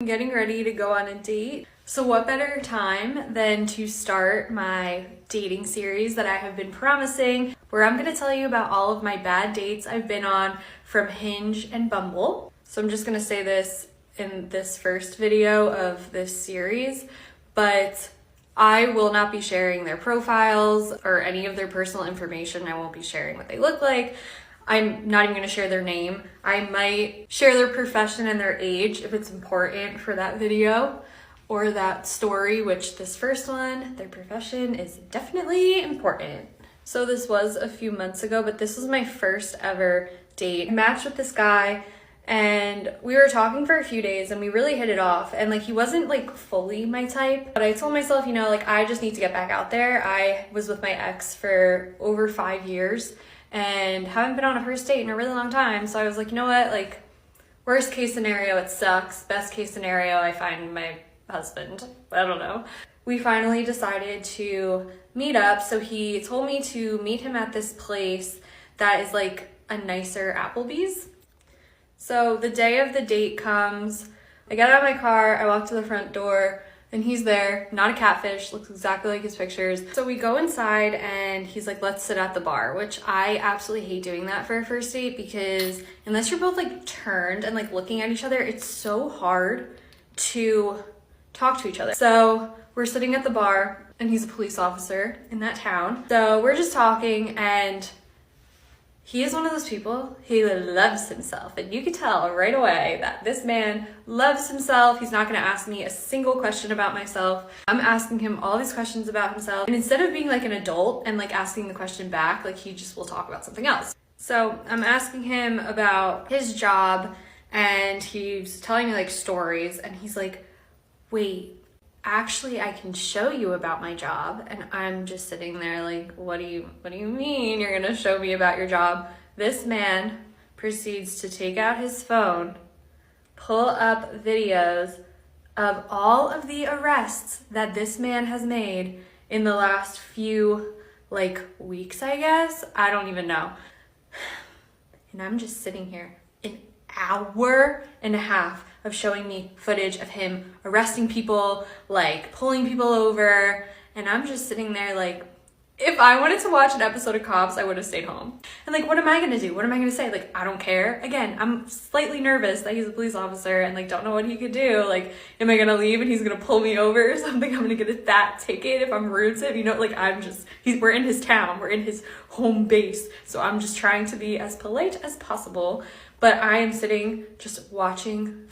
getting ready to go on a date. So what better time than to start my dating series that I have been promising, where I'm going to tell you about all of my bad dates I've been on from Hinge and Bumble. So I'm just going to say this in this first video of this series, but I will not be sharing their profiles or any of their personal information. I won't be sharing what they look like. I'm not even going to share their name. I might share their profession and their age if it's important for that video or that story, which this first one, their profession, is definitely important. So this was a few months ago, but this was my first ever date. I matched with this guy and we were talking for a few days and we really hit it off, and like he wasn't like fully my type, but I told myself, you know, like I just need to get back out there. I was with my ex for over 5 years and haven't been on a first date in a really long time, so I was like, you know what, like worst case scenario it sucks, best case scenario I find my husband. I don't know. We finally decided to meet up, so he told me to meet him at this place that is like a nicer Applebee's. So the day of the date comes, I get out of my car, I walk to the front door, and he's there, not a catfish, looks exactly like his pictures. So we go inside and he's like, let's sit at the bar, which I absolutely hate doing that for a first date, because unless you're both like turned and like looking at each other, it's so hard to talk to each other. So we're sitting at the bar and he's a police officer in that town. So we're just talking, and he is one of those people, he loves himself. And you can tell right away that this man loves himself. He's not gonna ask me a single question about myself. I'm asking him all these questions about himself. And instead of being like an adult and like asking the question back, like he just will talk about something else. So I'm asking him about his job and he's telling me like stories, and he's like, wait, actually I can show you about my job. And I'm just sitting there like, what do you mean you're gonna show me about your job? This man proceeds to take out his phone, pull up videos of all of the arrests that this man has made in the last few like weeks, I guess. I don't even know. And I'm just sitting here an hour and a half of showing me footage of him arresting people, like pulling people over, and I'm just sitting there like, if I wanted to watch an episode of Cops, I would have stayed home. And like, what am I gonna do? What am I gonna say? Like, I don't care. Again, I'm slightly nervous that he's a police officer and like don't know what he could do. Like, am I gonna leave and he's gonna pull me over or something? I'm gonna get a fat ticket if I'm rude to him, you know? Like, we're in his town, we're in his home base, so I'm just trying to be as polite as possible. But I am sitting just watching